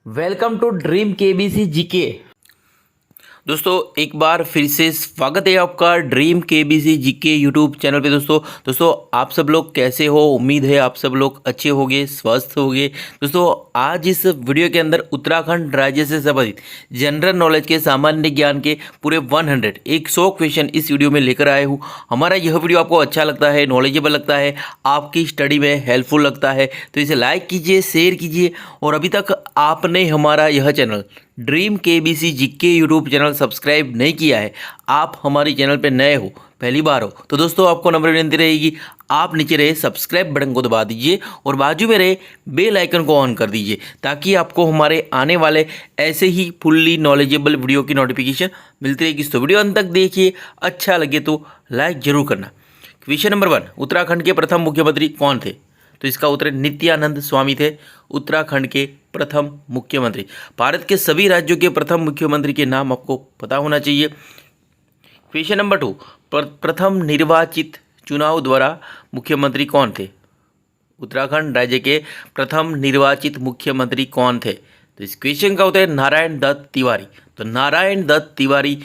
Welcome to dream KBC GK. दोस्तों एक बार फिर से स्वागत है आपका dream KBC GK YouTube channel पे। दोस्तों आप सब लोग कैसे हो? उम्मीद है आप सब लोग अच्छे होंगे, स्वस्थ होंगे। दोस्तों आज इस वीडियो के अंदर उत्तराखंड राज्य से संबंधित जनरल नॉलेज के सामान्य ज्ञान के पूरे 100 क्वेश्चन इस वीडियो में लेकर आए हूँ। हमारा यह वीडियो आपको अच्छा लगता है, नॉलेजेबल लगता है, आपकी स्टडी में हेल्पफुल लगता है तो इसे लाइक कीजिए, शेयर कीजिए। और अभी तक आपने हमारा यह channel dream KBC GK YouTube channel subscribe नहीं किया है, आप हमारे चैनल पे नए हो, पहली बार हो, तो दोस्तों आपको नम्र विनती रहेगी, आप नीचे रहे सब्सक्राइब बटन को दबा दीजिए और बाजू में रहे बेल आइकन को ऑन कर दीजिए ताकि आपको हमारे आने वाले ऐसे ही फुल्ली नॉलेजेबल वीडियो की नोटिफिकेशन मिलती रहेगी। तो वीडियो अंत तक देखिए, अच्छा लगे तो लाइक जरूर करना। क्वेश्चन नंबर 1, उत्तराखंड के प्रथम मुख्यमंत्री कौन थे? तो इसका उत्तर नित्यानंद स्वामी थे, उत्तराखंड के प्रथम मुख्यमंत्री। भारत के सभी राज्यों के प्रथम मुख्यमंत्री के नाम आपको पता होना चाहिए। क्वेश्चन नंबर 2, प्रथम निर्वाचित चुनाव द्वारा मुख्यमंत्री कौन थे? उत्तराखंड राज्य के प्रथम निर्वाचित मुख्यमंत्री कौन थे? तो इस क्वेश्चन का उत्तर है नारायण दत्त तिवारी। तो नारायण दत्त तिवारी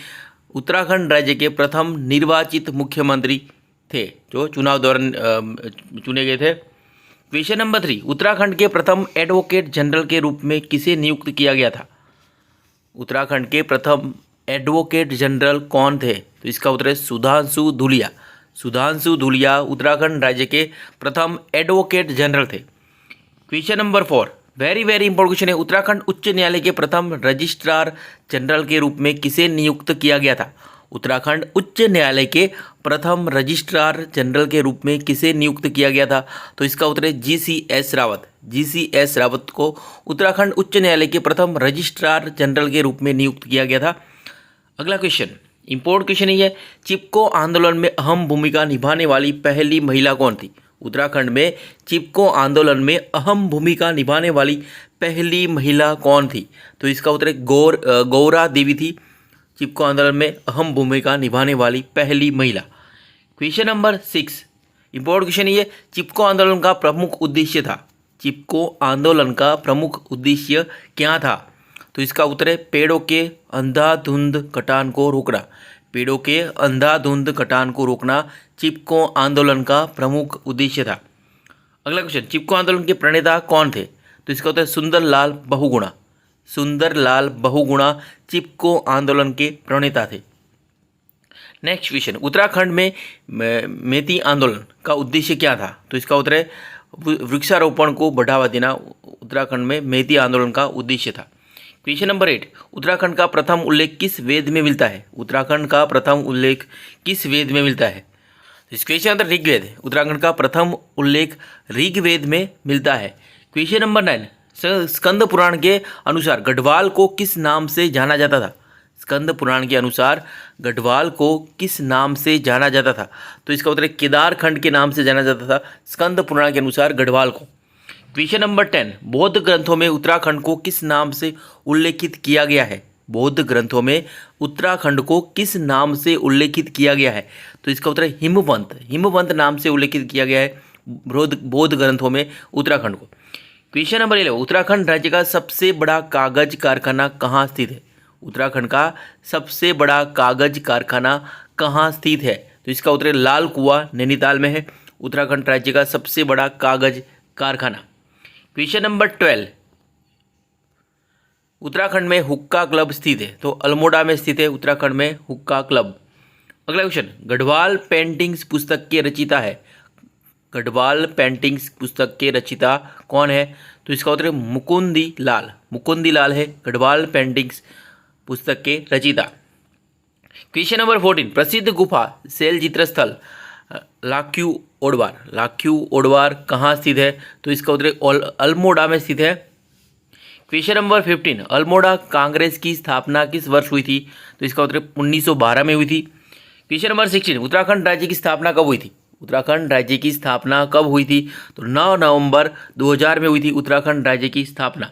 उत्तराखंड राज्य के प्रथम निर्वाचित मुख्यमंत्री थे जो चुनाव दौरान चुने गए थे। क्वेश्चन नंबर 3, उत्तराखंड के प्रथम एडवोकेट जनरल के रूप में किसे नियुक्त किया गया था? उत्तराखंड के प्रथम एडवोकेट जनरल कौन थे? तो इसका उत्तर है सुधांशु धूलिया। सुधांशु धूलिया उत्तराखंड राज्य के प्रथम एडवोकेट जनरल थे। Question number 4, very important question है, उत्तराखंड उच्च न्यायालय के प्रथम रजिस्ट्रार जनरल के रूप में किसे नियुक्त किया गया था? उत्तराखंड उच्च न्यायालय के प्रथम रजिस्ट्रार जनरल के रूप में किसे नियुक्त किया गया था? तो इसका उत्तर है GCS रावत। GCS रावत को उत्तराखंड उच्च न्यायालय के प्रथम रजिस्ट्रार जनरल के रूप में नियुक्त किया गया था। अगला क्वेश्चन इंपॉर्टेंट क्वेश्चन है, चिपको आंदोलन में अहम भूमिका निभाने वाली पहली महिला कौन थी? उत्तराखंड में चिपको आंदोलन में अहम भूमिका निभाने वाली पहली महिला कौन थी? तो इसका उत्तर है गौरा देवी थी, चिपको आंदोलन में अहम भूमिका निभाने वाली पहली महिला। क्वेश्चन नंबर 6 इंपॉर्टेंट क्वेश्चन ये, चिपको आंदोलन का प्रमुख उद्देश्य था। चिपको आंदोलन का प्रमुख उद्देश्य क्या था? तो इसका उत्तर है पेड़ों के अंधाधुंध कटान को रोकना। पेड़ों के अंधाधुंध कटान को रोकना चिपको आंदोलन का प्रमुख उद्देश्य था। अगला क्वेश्चन, चिपको आंदोलन के प्रणेता कौन थे? तो इसका उत्तर है सुंदरलाल बहुगुणा। सुंदरलाल बहुगुणा चिपको आंदोलन के प्रणेता थे। नेक्स्ट क्वेश्चन, उत्तराखंड में मेती आंदोलन का उद्देश्य क्या था? तो इसका उत्तर है वृक्षारोपण को बढ़ावा देना उत्तराखंड में मेती आंदोलन का उद्देश्य था। क्वेश्चन नंबर 8, उत्तराखंड का प्रथम उल्लेख किस वेद में मिलता है? उत्तराखंड का प्रथम उल्लेख किस वेद में मिलता है? इस क्वेश्चन अंदर ऋग्वेद है। उत्तराखंड का प्रथम उल्लेख ऋग्वेद में मिलता है। क्वेश्चन नंबर 9, स्कंद पुराण के अनुसार गढ़वाल को किस नाम से जाना जाता था? स्कंद पुराण के अनुसार गढ़वाल को किस नाम से जाना जाता था? तो इसका उत्तर है केदारखंड के नाम से जाना जाता था स्कंद पुराण के अनुसार गढ़वाल को। क्वेश्चन नंबर 10, बौद्ध ग्रंथों में उत्तराखंड को किस नाम से उल्लेखित किया गया है? बौद्ध ग्रंथों में उत्तराखंड को किस नाम से उल्लेखित किया गया है? तो इसका उत्तर है हिमवंत। हिमवंत नाम से उल्लेखित किया गया है बौद्ध ग्रंथों में उत्तराखंड को। क्वेश्चन नंबर 11, उत्तराखंड राज्य का सबसे बड़ा कागज कारखाना कहाँ स्थित है? उत्तराखंड का सबसे बड़ा कागज कारखाना कहाँ स्थित है? तो इसका उत्तर लाल कुआं नैनीताल में है उत्तराखंड राज्य का सबसे बड़ा कागज कारखाना। क्वेश्चन नंबर 12, उत्तराखंड में हुक्का क्लब स्थित है? तो अल्मोड़ा में स्थित है उत्तराखंड में हुक्का क्लब। अगला क्वेश्चन, गढ़वाल पेंटिंग्स पुस्तक के रचयिता है? गढ़वाल पेंटिंग्स पुस्तक के रचयिता कौन है? तो इसका उत्तर है मुकुंदी लाल। मुकुंदी लाल है गढ़वाल पेंटिंग्स पुस्तक के रचयिता। क्वेश्चन नंबर 14, प्रसिद्ध गुफा शैल चित्रस्थल लाख्यू ओडवार। लाख्यू ओडवार कहाँ स्थित है? तो इसका उत्तर अल्मोड़ा में स्थित है। क्वेश्चन नंबर 15, अल्मोड़ा कांग्रेस की स्थापना किस वर्ष हुई थी? तो इसका उत्तर 1912 में हुई थी। क्वेश्चन नंबर 16, उत्तराखंड राज्य की स्थापना कब हुई थी? उत्तराखंड राज्य की स्थापना कब हुई थी? तो 9 नवंबर 2000 में हुई थी उत्तराखंड राज्य की स्थापना।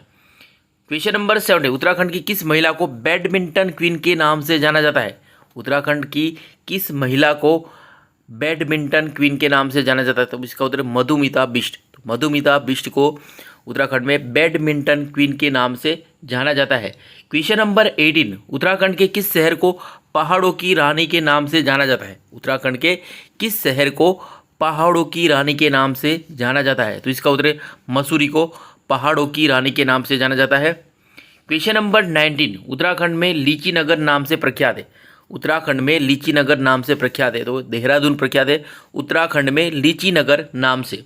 क्वेश्चन नंबर 17, उत्तराखंड की किस महिला को बैडमिंटन क्वीन के नाम से जाना जाता है? उत्तराखंड की किस महिला को बैडमिंटन क्वीन के नाम से जाना जाता है? तो इसका उत्तर मधुमिता बिष्ट। तो मधुमिता बिष्ट को उत्तराखंड में बैडमिंटन क्वीन के नाम से जाना जाता है? क्वेश्चन नंबर 18, उत्तराखंड के किस शहर को पहाड़ों की रानी के नाम से जाना जाता है? उत्तराखंड के किस शहर को पहाड़ों की रानी के नाम से जाना जाता है? तो इसका उत्तर है मसूरी को पहाड़ों की रानी के नाम से जाना जाता है। क्वेश्चन नंबर 19, उत्तराखंड में लीची नगर नाम से प्रख्यात है? उत्तराखंड में लीची नगर नाम से प्रख्यात है, तो देहरादून प्रख्यात है, उत्तराखंड में लीची नगर नाम से।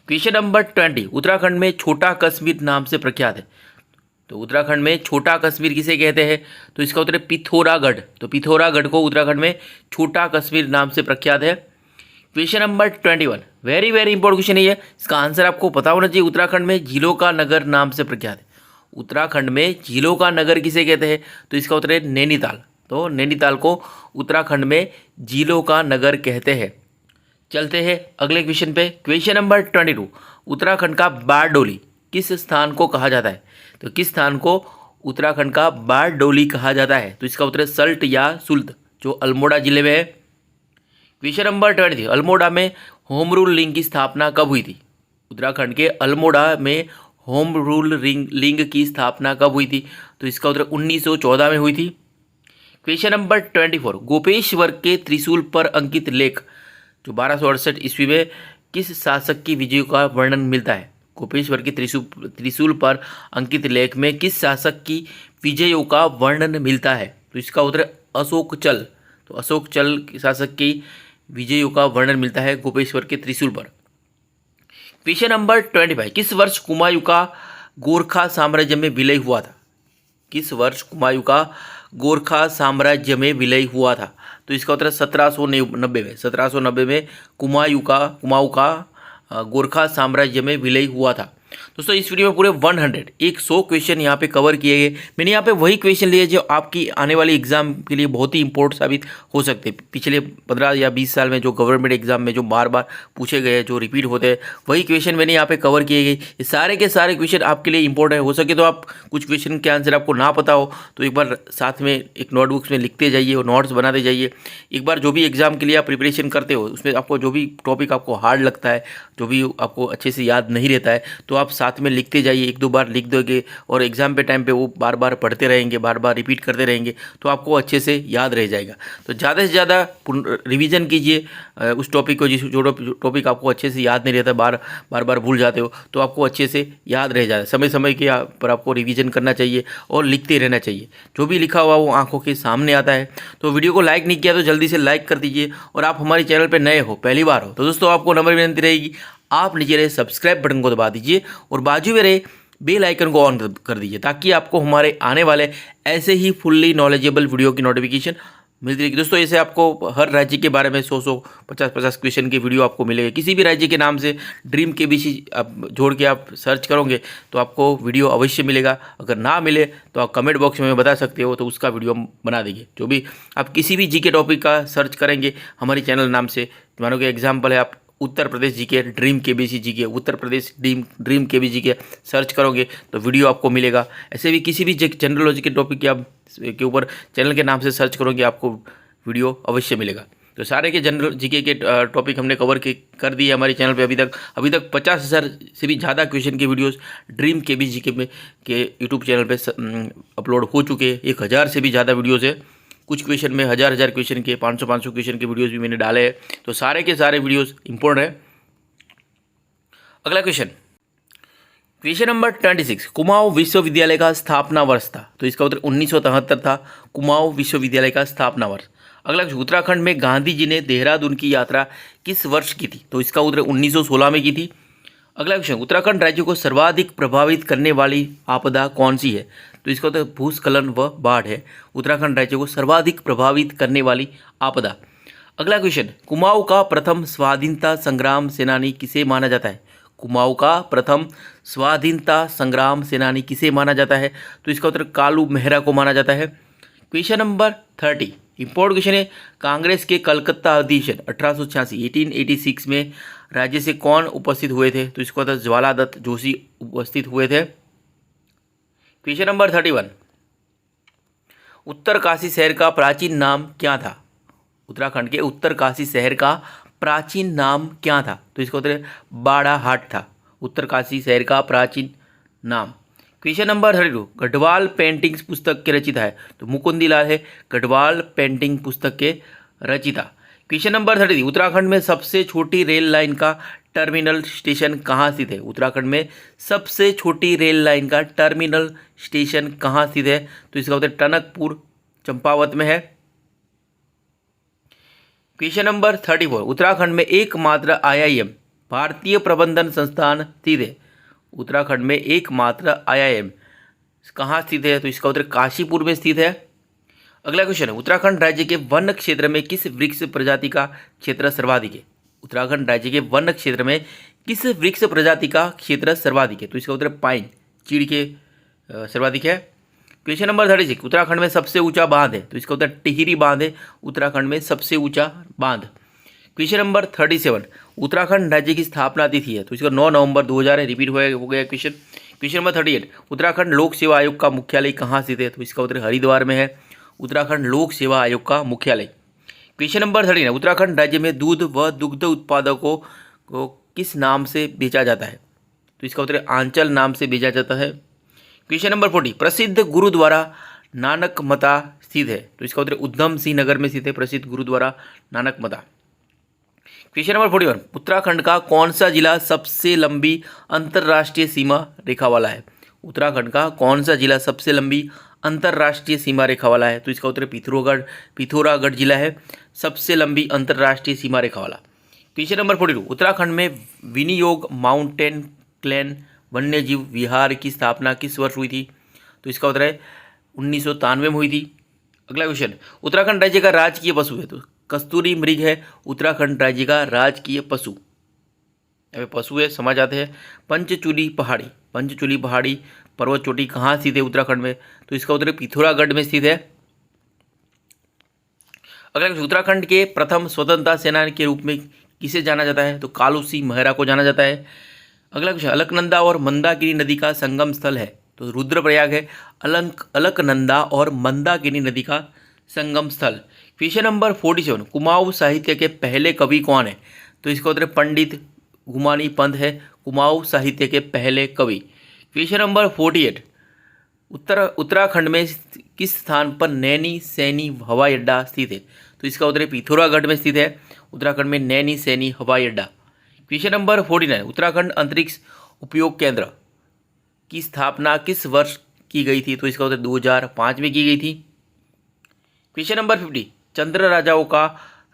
क्वेश्चन नंबर 20, उत्तराखंड में छोटा कश्मीर नाम से प्रख्यात है? तो उत्तराखंड में छोटा कश्मीर किसे कहते हैं? तो इसका उत्तर है पिथौरागढ़। तो पिथौरागढ़ को उत्तराखंड में छोटा कश्मीर नाम से प्रख्यात है। Question number 21, very very important question है, इसका आंसर आपको पता होना चाहिए। उत्तराखंड में झीलों का नगर नाम से प्रख्यात है? उत्तराखंड में झीलों का नगर किसे कहते हैं? तो इसका उत्तर है नैनीताल। तो नैनीताल को उत्तराखंड में झीलों का नगर कहते हैं। चलते हैं अगले क्वेश्चन पे। क्वेश्चन नंबर 22, उत्तराखंड का बारडोली किस स्थान को कहा जाता है? तो किस स्थान को उत्तराखंड का बारडोली कहा जाता है? तो इसका उत्तर है सल्ट या सुल्त, जो अल्मोड़ा जिले में है। क्वेश्चन नंबर 23, अल्मोड़ा में होम रूल लिंग की स्थापना कब हुई थी? उत्तराखंड के अल्मोड़ा में होम रूल लिंग की स्थापना कब हुई थी? तो इसका उत्तर 1914 में हुई थी। क्वेश्चन नंबर 24, गोपेश्वर के त्रिशूल पर अंकित लेख जो 1268 ईस्वी में किस शासक की विजय का वर्णन मिलता है? गोपेश्वर के त्रिशूल पर अंकित लेख में किस शासक की विजयों का वर्णन मिलता है? तो इसका उत्तर अशोक चल। तो अशोक चल शासक की विजयों का वर्णन मिलता है गोपेश्वर के त्रिशूल पर। क्वेश्चन नंबर 25, किस वर्ष कुमायूं का गोरखा साम्राज्य में विलय हुआ था? किस वर्ष कुमायूं का गोरखा साम्राज्य में विलय हुआ था? तो इसका उत्तर 1790 में। 1790 में कुमाऊं का गोरखा साम्राज्य में विलय हुआ था। दोस्तों इस वीडियो में पूरे 100 क्वेश्चन यहाँ पे कवर किए गए। मैंने यहाँ पे वही क्वेश्चन लिए जो आपकी आने वाली एग्जाम के लिए बहुत ही इंपॉर्टेंट साबित हो सकते हैं। पिछले 15 या 20 साल में जो गवर्नमेंट एग्जाम में जो बार बार पूछे गए, जो रिपीट होते हैं, वही क्वेश्चन मैंने यहाँ पे कवर किए गए। ये सारे के सारे क्वेश्चन आपके लिए इंपॉर्टेंट हो सके तो आप कुछ क्वेश्चन के आंसर आपको ना पता हो तो एक बार साथ में एक नोटबुक्स में लिखते जाइए और नोट्स बनाते जाइए। एक बार जो भी एग्जाम के लिए आप प्रिपरेशन करते हो उसमें आपको जो भी टॉपिक आपको हार्ड लगता है, जो भी आपको अच्छे से याद नहीं रहता है, तो आप साथ में लिखते जाइए। एक दो बार लिख दोगे और एग्जाम पे टाइम पे वो बार बार पढ़ते रहेंगे, बार बार रिपीट करते रहेंगे, तो आपको अच्छे से याद रह जाएगा। तो ज़्यादा से ज़्यादा रिवीजन कीजिए उस टॉपिक को, जो टॉपिक आपको अच्छे से याद नहीं रहता, बार बार भूल जाते हो, तो आपको अच्छे से याद रह जाए। समय समय के पर आपको रिवीजन करना चाहिए और लिखते रहना चाहिए। जो भी लिखा हुआ वो आंखों के सामने आता है। तो वीडियो को लाइक नहीं किया तो जल्दी से लाइक कर दीजिए, और आप हमारे चैनल पर नए हो, पहली बार हो, तो दोस्तों आपको नंबर विनती रहेगी, आप नीचे रहे सब्सक्राइब बटन को दबा दीजिए और बाजू में रहे बेल आइकन को ऑन कर दीजिए, ताकि आपको हमारे आने वाले ऐसे ही फुल्ली नॉलेजेबल वीडियो की नोटिफिकेशन मिलती रहेगी। दोस्तों ऐसे आपको हर राज्य के बारे में 100 50 क्वेश्चन की वीडियो आपको मिलेगी। किसी भी राज्य के नाम से ड्रीम केबीसी आप जोड़ के आप सर्च करोगे तो आपको वीडियो अवश्य मिलेगा। अगर ना मिले तो आप कमेंट बॉक्स में बता सकते हो, तो उसका वीडियो हम बना देंगे। जो भी आप किसी भी जीके टॉपिक का सर्च करेंगे हमारे चैनल नाम से, मानो कि एग्जाम्पल है आप Uttar Pradesh GK dream KBC GK, Uttar Pradesh dream KBC GK search करोगे तो वीडियो आपको मिलेगा। ऐसे भी किसी भी जनरल लॉजिक के टॉपिक के आप के ऊपर चैनल के नाम से सर्च करोगे आपको वीडियो अवश्य मिलेगा। तो सारे के जनरल जीके के टॉपिक हमने कवर कर दिए हमारे चैनल पे। अभी तक 50,000 से भी ज़्यादा क्वेश्चन के वीडियोस ड्रीम केबीसी जीके में के यूट्यूब चैनल पे अपलोड हो चुके हैं। 1000 से भी ज़्यादा वीडियोज़ है। कुछ क्वेश्चन में 1000 क्वेश्चन के 500 क्वेश्चन के वीडियोस भी मैंने डाले हैं। तो सारे के सारे वीडियोस इंपॉर्टेंट है। अगला क्वेश्चन नंबर 26, कुमाऊं विश्वविद्यालय का स्थापना वर्ष था? तो इसका उत्तर 1973 था, कुमाऊं विश्वविद्यालय का स्थापना वर्ष। अगला क्वेश्चन, उत्तराखंड में गांधी जी ने देहरादून की यात्रा किस वर्ष की थी? तो इसका उत्तर 1916 में की थी। अगला क्वेश्चन, उत्तराखंड राज्य को सर्वाधिक प्रभावित करने वाली आपदा कौन सी है? तो इसका उत्तर भूस्खलन व बाढ़ है। उत्तराखंड राज्य को सर्वाधिक प्रभावित करने वाली आपदा। अगला क्वेश्चन, कुमाऊं का प्रथम स्वाधीनता संग्राम सेनानी किसे माना जाता है? कुमाऊं का प्रथम स्वाधीनता संग्राम सेनानी किसे माना जाता है? तो इसका उत्तर कालू मेहरा को माना जाता है। क्वेश्चन नंबर 30, इंपॉर्टेंट क्वेश्चन है, कांग्रेस के कलकत्ता अधिवेशन 1886 में राज्य से कौन उपस्थित हुए थे? तो इसका उत्तर ज्वालादत्त जोशी उपस्थित हुए थे। क्वेश्चन नंबर 31, उत्तरकाशी शहर का प्राचीन नाम क्या था? उत्तराखंड के उत्तरकाशी शहर का प्राचीन नाम क्या था? तो इसका उत्तर बाड़ाहाट था, उत्तरकाशी शहर का प्राचीन नाम। क्वेश्चन नंबर 32, गढ़वाल पेंटिंग्स पुस्तक के रचिता है तो मुकुंदीलाल है गढ़वाल पेंटिंग पुस्तक के रचिता। क्वेश्चन नंबर 33, उत्तराखंड में सबसे छोटी रेल लाइन का टर्मिनल स्टेशन कहाँ स्थित है? उत्तराखंड में सबसे छोटी रेल लाइन का टर्मिनल स्टेशन कहाँ स्थित है? तो इसका उत्तर टनकपुर चंपावत में है। क्वेश्चन नंबर 34, उत्तराखंड में एकमात्र IIM भारतीय प्रबंधन संस्थान स्थित है। उत्तराखंड में एकमात्र IIM कहाँ स्थित है? तो इसका उत्तर काशीपुर में स्थित है। अगला क्वेश्चन है, उत्तराखंड राज्य के वन क्षेत्र में किस वृक्ष प्रजाति का क्षेत्र सर्वाधिक है? उत्तराखंड राज्य के वन क्षेत्र में किस वृक्ष प्रजाति का क्षेत्र सर्वाधिक है? तो इसका उत्तर पाइन चीड़ के सर्वाधिक है। क्वेश्चन नंबर 36, उत्तराखंड में सबसे ऊंचा बांध है तो इसका उत्तर टिहरी बांध है उत्तराखंड में सबसे ऊंचा बांध। क्वेश्चन नंबर 37, उत्तराखंड राज्य की स्थापना तिथि है तो इसका 9 नवंबर 2000 है, रिपीट हो गया क्वेश्चन। क्वेश्चन नंबर 38, उत्तराखंड लोक सेवा आयोग का मुख्यालय कहाँ स्थित है? तो इसका उत्तर हरिद्वार में है उत्तराखंड लोक सेवा आयोग का मुख्यालय। क्वेश्चन नंबर 39, उत्तराखंड राज्य में दूध व दुग्ध उत्पादकों को किस नाम से बेचा जाता है? तो इसका उत्तर आंचल नाम से बेचा जाता है। क्वेश्चन नंबर 40, प्रसिद्ध गुरुद्वारा नानक मता स्थित है तो इसका उत्तर उधम सिंह नगर में स्थित है प्रसिद्ध गुरुद्वारा नानक मता। क्वेश्चन नंबर 41, उत्तराखंड का कौन सा जिला सबसे लंबी अंतर्राष्ट्रीय सीमा रेखा वाला है? उत्तराखंड का कौन सा जिला सबसे लंबी अंतर्राष्ट्रीय सीमा रेखा वाला है? तो इसका उत्तर पिथौरागढ़ जिला है सबसे लंबी अंतर्राष्ट्रीय सीमा रेखा वाला। क्वेश्चन नंबर 42, उत्तराखंड में विनियोग माउंटेन क्लेन वन्यजीव विहार की स्थापना किस वर्ष हुई थी? तो इसका उत्तर है 1993 में हुई थी। अगला क्वेश्चन, उत्तराखंड राज्य का राजकीय पशु है तो कस्तूरी मृग है उत्तराखंड राज्य का राजकीय पशु। पशु है समझ आते हैं। पंचचूली पहाड़ी पर्वत चोटी कहाँ स्थित है उत्तराखंड में? तो इसका उत्तर पिथौरागढ़ में स्थित है। अगला, उत्तराखंड के प्रथम स्वतंत्रता सेनानी के रूप में किसे जाना जाता है? तो कालू सिंह मेहरा को जाना जाता है। अगला क्वेश्चन, अलकनंदा और मंदाकिनी नदी का संगम स्थल है तो रुद्रप्रयाग है अलकनंदा और मंदाकिनी नदी का संगम स्थल। क्वेश्चन नंबर 47, कुमाऊं साहित्य के पहले कवि कौन है? तो इसका उत्तर पंडित घुमानी पंत है कुमाऊं साहित्य के पहले कवि। क्वेश्चन नंबर 48, उत्तराखंड में किस स्थान पर नैनी सैनी हवाई अड्डा स्थित है? तो इसका उत्तर पिथौरागढ़ में स्थित है उत्तराखंड में नैनी सैनी हवाई अड्डा। क्वेश्चन नंबर 49, उत्तराखंड अंतरिक्ष उपयोग केंद्र की स्थापना किस वर्ष की गई थी? तो इसका उत्तर 2005 में की गई थी। क्वेश्चन नंबर 50, चंद्र राजाओं का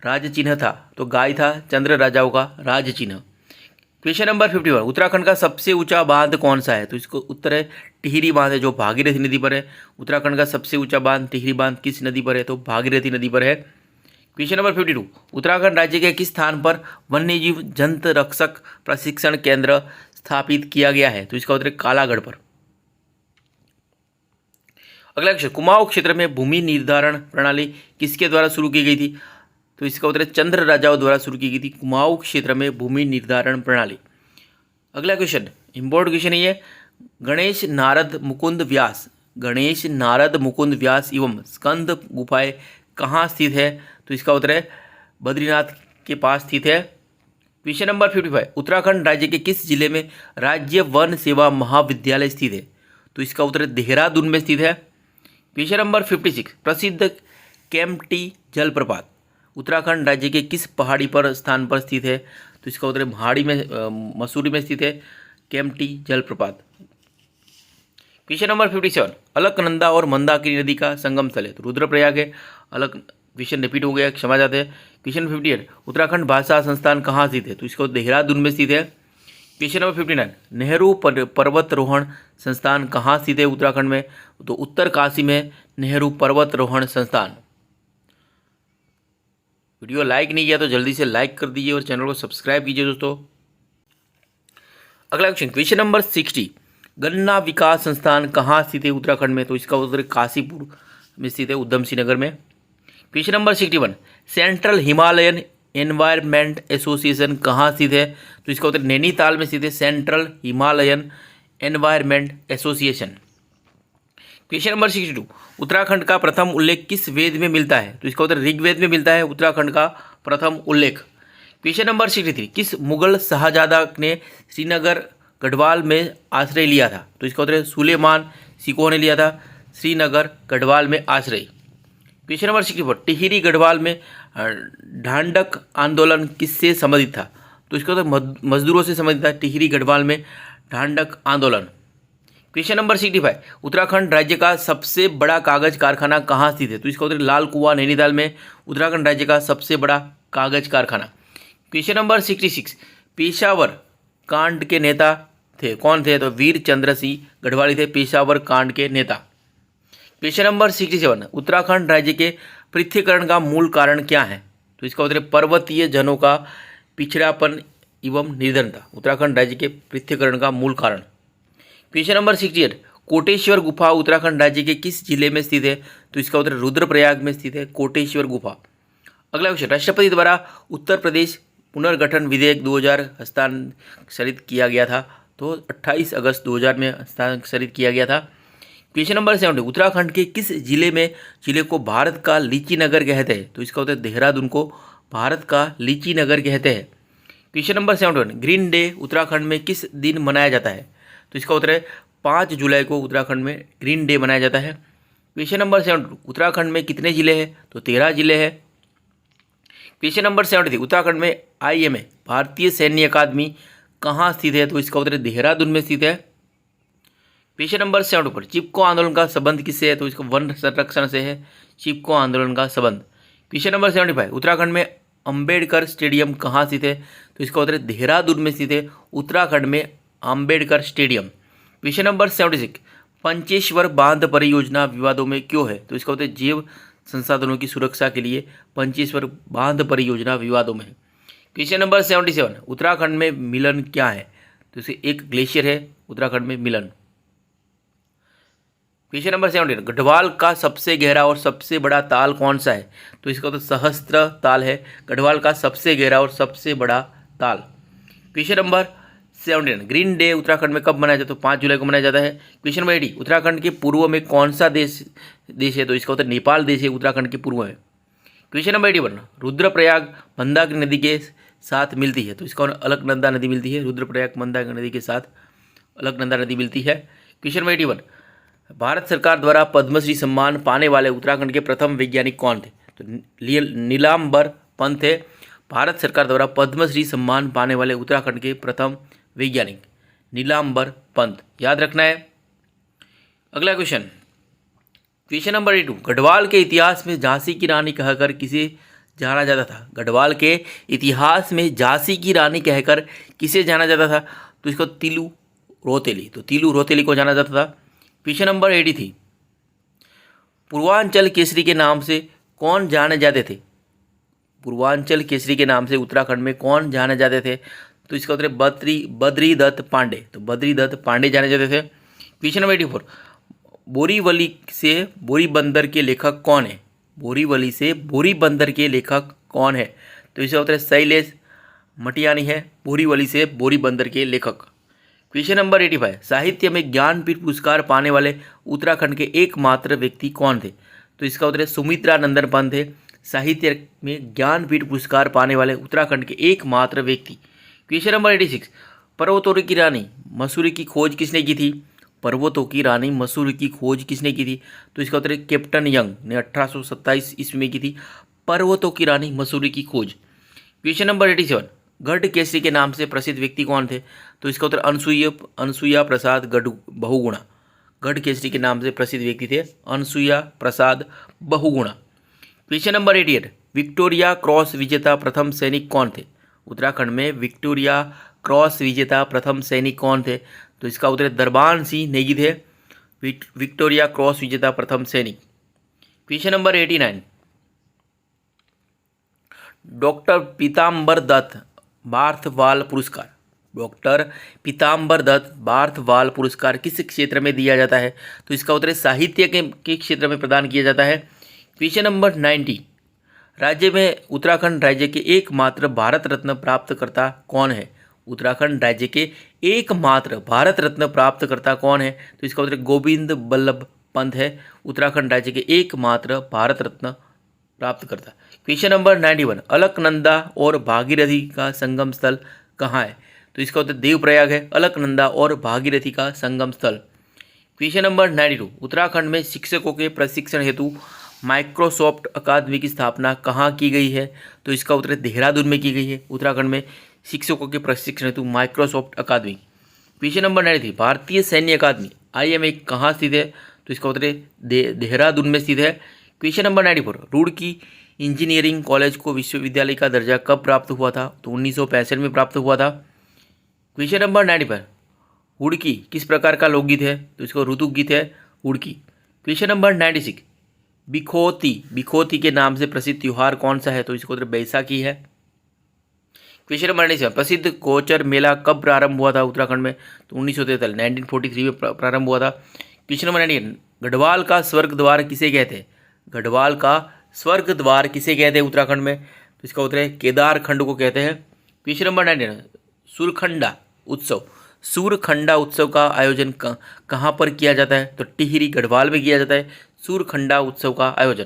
राज चिन्ह था तो गाय था चंद्र राजाओं का राज चिन्ह। क्वेश्चन नंबर 51, उत्तराखंड का सबसे ऊंचा बांध कौन सा है? तो इसको उत्तर है टिहरी बांध है जो भागीरथी नदी पर है। उत्तराखंड का सबसे ऊंचा बांध टिहरी बांध किस नदी पर है? तो भागीरथी नदी पर है। क्वेश्चन नंबर 52, उत्तराखंड राज्य के किस स्थान पर वन्यजीव जंत रक्षक प्रशिक्षण केंद्र स्थापित किया गया है? तो इसका उत्तर कालागढ़ पर। अगला क्वेश्चन, कुमाऊं क्षेत्र में भूमि निर्धारण प्रणाली किसके द्वारा शुरू की गई थी? तो इसका उत्तर चंद्र राजाओं द्वारा शुरू की गई थी कुमाऊं क्षेत्र में भूमि निर्धारण प्रणाली। अगला क्वेश्चन, इंपॉर्टेंट क्वेश्चन ये, गणेश नारद मुकुंद व्यास एवं स्कंद गुफाएं कहाँ स्थित है? तो इसका उत्तर है बद्रीनाथ के पास स्थित है। क्वेश्चन नंबर 55, उत्तराखंड राज्य के किस जिले में राज्य वन सेवा महाविद्यालय स्थित है? तो इसका उत्तर देहरादून में स्थित है। क्वेश्चन नंबर 56, प्रसिद्ध केम्प्टी जलप्रपात उत्तराखंड राज्य के किस पहाड़ी पर स्थान पर स्थित है? तो इसका उत्तर मसूरी में स्थित है केम्प्टी जलप्रपात। क्वेश्चन नंबर 57, अलकनंदा और मंदाकिनी नदी का संगम स्थल है तो रुद्रप्रयाग है। क्वेश्चन रिपीट हो गया, क्षमा चाहते हैं। क्वेश्चन 58, उत्तराखंड भाषा संस्थान कहाँ स्थित है? तो इसको देहरादून में स्थित है। क्वेश्चन नंबर 59, नेहरू पर्वतारोहण संस्थान कहाँ स्थित है उत्तराखंड में? तो उत्तरकाशी में नेहरू पर्वतारोहण संस्थान। वीडियो लाइक नहीं किया तो जल्दी से लाइक कर दीजिए और चैनल को सब्सक्राइब कीजिए दोस्तों। अगला क्वेश्चन नंबर 60, गन्ना विकास संस्थान कहाँ स्थित है उत्तराखंड में? तो इसका उत्तर काशीपुर में स्थित है उधम सिंह नगर में। Question number 61, central Himalayan environment association कहाँ स्थित है? तो इसका उत्तर नैनीताल में स्थित है central Himalayan environment association. Question number 62, Uttarakhand का प्रथम उल्लेख किस वेद में मिलता है? तो इसका उत्तर ऋग्वेद में मिलता है उत्तराखंड का प्रथम उल्लेख। क्वेश्चन नंबर 63, किस मुगल शाहजादा ने श्रीनगर गढ़वाल में आश्रय लिया था? तो इसका उत्तर है सुलेमान सिकोह ने लिया था श्रीनगर गढ़वाल में आश्रय। क्वेश्चन नंबर 64, टिहरी गढ़वाल में ढांढक आंदोलन किससे संबंधित था? तो इसका उत्तर मजदूरों से संबंधित था टिहरी गढ़वाल में ढांढक आंदोलन। क्वेश्चन नंबर 65, उत्तराखंड राज्य का सबसे बड़ा कागज कारखाना कहाँ स्थित है? तो इसका उत्तर लाल कुआं नैनीताल में उत्तराखंड राज्य का सबसे बड़ा कागज कारखाना। क्वेश्चन नंबर 66, पेशावर कांड के नेता थे, कौन थे? तो वीर चंद्र सिंह गढ़वाली थे पेशावर कांड के नेता। क्वेश्चन नंबर 67, उत्तराखंड राज्य के पृथ्वीकरण का मूल कारण क्या है? तो इसका उत्तर पर्वतीय जनों का पिछड़ापन एवं निर्धनता, उत्तराखंड राज्य के पृथ्वीकरण का मूल कारण। क्वेश्चन नंबर 68, कोटेश्वर गुफा उत्तराखंड राज्य के किस जिले में स्थित है? तो इसका उत्तर रुद्रप्रयाग में स्थित है कोटेश्वर गुफा। अगला क्वेश्चन, राष्ट्रपति द्वारा उत्तर प्रदेश पुनर्गठन विधेयक 2000 हस्ताक्षरित किया गया था? तो 28 अगस्त 2000 में हस्ताक्षरित किया गया था। क्वेश्चन नंबर 70, उत्तराखंड के किस जिले को भारत का लीची नगर कहते हैं? तो इसका उत्तर देहरादून को भारत का लीची नगर कहते हैं। Question number 71, green day Uttarakhand में किस दिन मनाया जाता है? तो इसका उत्तर है 5 जुलाई को उत्तराखंड में ग्रीन डे मनाया जाता है। क्वेश्चन नंबर 72, उत्तराखंड में कितने जिले हैं? तो 13 जिले हैं। क्वेश्चन नंबर 73, उत्तराखंड में IMA भारतीय सैन्य अकादमी कहाँ स्थित है? तो इसका उत्तर देहरादून में स्थित है। क्वेश्चन नंबर 74, चिपको आंदोलन का संबंध किससे है? तो इसका वन संरक्षण से है चिपको आंदोलन का संबंध। क्वेश्चन नंबर 75, उत्तराखंड में अंबेडकर स्टेडियम कहाँ स्थित है? तो इसका उत्तर देहरादून में स्थित है उत्तराखंड में Ambedkar stadium. Question number 76, Pancheshwar बांध परियोजना विवादों में क्यों है? तो इसका उत्तर जैव संसाधनों की सुरक्षा के लिए पंचेश्वर बांध परियोजना विवादों में है। क्वेश्चन नंबर 77, उत्तराखंड में मिलन क्या है? तो इसे एक ग्लेशियर है उत्तराखंड में मिलन। क्वेश्चन नंबर 78, गढ़वाल का सबसे गहरा और सबसे बड़ा ताल कौन सा है? तो इसका तो सहस्त्र ताल है गढ़वाल का सबसे गहरा और सबसे बड़ा ताल। Question number 79, green day Uttarakhand में कब मनाया जाता है? तो 5 जुलाई को मनाया जाता है। क्वेश्चन नंबर 80, उत्तराखंड के पूर्व में कौन सा देश है? तो इसका उत्तर नेपाल देश है उत्तराखंड के पूर्व में। क्वेश्चन नंबर 81, रुद्रप्रयाग मंदाकिनी नदी के साथ मिलती है? तो इसका अलकनंदा नदी मिलती है रुद्रप्रयाग मंदाकिनी नदी के साथ अलकनंदा नदी मिलती है। क्वेश्चन नंबर 81, भारत सरकार द्वारा पद्मश्री सम्मान पाने वाले उत्तराखंड के प्रथम वैज्ञानिक कौन थे? तो नीलांबर पंत थे भारत सरकार द्वारा पद्मश्री सम्मान पाने वाले उत्तराखंड के प्रथम वैज्ञानिक नीलांबर पंत, याद रखना है। अगला क्वेश्चन, क्वेश्चन नंबर 82, गढ़वाल के इतिहास में झांसी की रानी कहकर किसे जाना जाता था? गढ़वाल के इतिहास में झांसी की रानी कहकर किसे जाना जाता था? तो इसको तिलू रोतेली, तो तिलू रोतेली को जाना जाता था। क्वेश्चन नंबर 83, पूर्वांचल केसरी के नाम से कौन जाने जाते थे? पूर्वांचल केसरी के नाम से उत्तराखंड में कौन जाने जाते थे? तो इसका उत्तर बद्री दत्त पांडे, तो बद्री दत्त पांडे जाने जाते थे। क्वेश्चन नंबर 84, बोरीवली से बोरीबंदर के लेखक कौन है? बोरीवली से बोरीबंदर के लेखक कौन है? तो इसका उत्तर शैलेश मटियानी है बोरीवली से बोरीबंदर के लेखक। क्वेश्चन नंबर 85, साहित्य में ज्ञानपीठ पुरस्कार पाने वाले उत्तराखंड के एकमात्र व्यक्ति कौन थे? तो इसका उत्तर सुमित्रा नंदन पंत है साहित्य में ज्ञानपीठ पुरस्कार पाने वाले उत्तराखंड के एकमात्र व्यक्ति। क्वेश्चन नंबर 86, पर्वतों की रानी मसूरी की खोज किसने की थी? पर्वतों की रानी मसूरी की खोज किसने की थी? तो इसका उत्तर कैप्टन यंग ने 1827 ईस्वी में की थी पर्वतों की रानी मसूरी की खोज। क्वेश्चन नंबर 87, गढ़ केसरी के नाम से प्रसिद्ध व्यक्ति कौन थे? तो इसका उत्तर अनसुईया प्रसाद बहुगुणा, गढ़ केसरी के नाम से प्रसिद्ध व्यक्ति थे Anasuya Prasad Bahuguna. Question number 88, Victoria Cross विजेता प्रथम सैनिक कौन थे? उत्तराखंड में विक्टोरिया क्रॉस विजेता प्रथम सैनिक कौन थे? तो इसका उत्तर दरबान सिंह नेगी थे विक्टोरिया क्रॉस विजेता प्रथम सैनिक। क्वेश्चन नंबर 89, डॉक्टर पीताम्बर दत्त बार्थवाल पुरस्कार, डॉक्टर पीताम्बर दत्त बार्थवाल पुरस्कार किस क्षेत्र में दिया जाता है? तो इसका उत्तर साहित्य के क्षेत्र में प्रदान किया जाता है। क्वेश्चन नंबर 90, राज्य में उत्तराखंड राज्य के एकमात्र भारत रत्न प्राप्तकर्ता कौन है? उत्तराखंड राज्य के एकमात्र भारत रत्न प्राप्तकर्ता कौन है? तो इसका उत्तर गोविंद बल्लभ पंत है उत्तराखंड राज्य के एकमात्र भारत रत्न प्राप्तकर्ता। क्वेश्चन नंबर 91, अलकनंदा और भागीरथी का संगम स्थल कहाँ है? तो इसका उत्तर देवप्रयाग है। अलकनंदा और भागीरथी का संगम स्थल। क्वेश्चन नंबर 92, उत्तराखंड में शिक्षकों के प्रशिक्षण हेतु माइक्रोसॉफ्ट अकादमी की स्थापना कहाँ की गई है? तो इसका उत्तर देहरादून में की गई है। उत्तराखंड में शिक्षकों के प्रशिक्षण हेतु माइक्रोसॉफ्ट अकादमी। क्वेश्चन नंबर 93, भारतीय सैन्य अकादमी IMA कहाँ स्थित है? तो इसका उत्तर देहरादून में स्थित है। Question number 94, Roorkee engineering college को विश्वविद्यालय का दर्जा कब प्राप्त हुआ था? तो 1965 में प्राप्त हुआ था। क्वेश्चन नंबर 95, हुड़की किस प्रकार का लोकगीत है? तो इसको ऋतु गीत है हुड़की। क्वेश्चन नंबर 96, बिखोती के नाम से प्रसिद्ध त्योहार कौन सा है? तो इसको उत्तर बैसाखी है। क्वेश्चन नंबर 97, प्रसिद्ध गोचर मेला कब प्रारंभ हुआ था उत्तराखंड में? तो 1943 1943 में प्रारंभ हुआ था। क्वेश्चन नंबर 98, गढ़वाल का स्वर्ग द्वार किसे कहते हैं? गढ़वाल का स्वर्ग द्वार किसे कहते हैं उत्तराखंड में? तो इसका उत्तर है केदारखंड को कहते हैं। क्वेश्चन नंबर 99, सूरखंडा उत्सव का आयोजन कहाँ पर किया जाता है? तो टिहरी गढ़वाल में किया जाता है सूरखंडा उत्सव का आयोजन।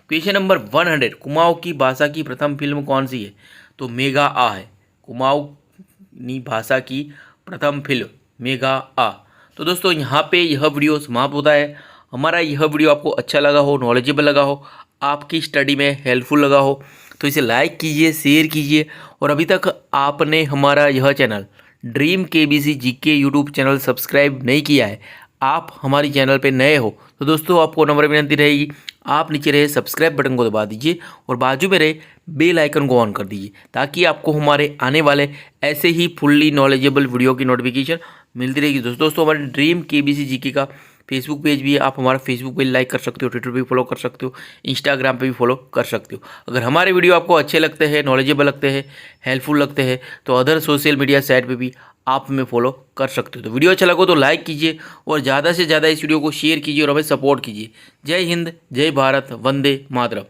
क्वेश्चन नंबर 100, कुमाऊं की भाषा की प्रथम फिल्म कौन सी है? तो मेगा आ है। कुमाऊनी भाषा की प्रथम फिल्म मेगा आ। तो दोस्तों यहाँ पे यह वीडियो समाप्त होता है। हमारा यह वीडियो आपको अच्छा लगा हो, नॉलेजेबल लगा हो, आपकी स्टडी में हेल्पफुल लगा हो तो इसे लाइक कीजिए, शेयर कीजिए। और अभी तक आपने हमारा यह channel dream KBC GK YouTube channel subscribe नहीं किया है, आप हमारी चैनल पे नए हो तो दोस्तों आपको नम्र विनती रहेगी, आप नीचे रहे सब्सक्राइब बटन को दबा दीजिए और बाजू में रहे बेल आइकन को ऑन कर दीजिए ताकि आपको हमारे आने वाले ऐसे ही फुल्ली नॉलेजेबल वीडियो की नोटिफिकेशन मिलती रहेगी। दोस्तों हमारे ड्रीम KBC GK का फेसबुक पेज भी है, आप हमारा फेसबुक पेज लाइक कर सकते हो, ट्विटर पे भी फॉलो कर सकते हो, इंस्टाग्राम पे भी फॉलो कर सकते हो। अगर हमारे वीडियो आपको अच्छे लगते हैं, नॉलेजेबल लगते हैं, हेल्पफुल लगते हैं तो अदर सोशल मीडिया साइट पे भी आप हमें फॉलो कर सकते हो। तो वीडियो अच्छा लगा तो लाइक कीजिए और ज़्यादा से ज़्यादा इस वीडियो को शेयर कीजिए और हमें सपोर्ट कीजिए। जय हिंद, जय भारत, वंदे मातरम।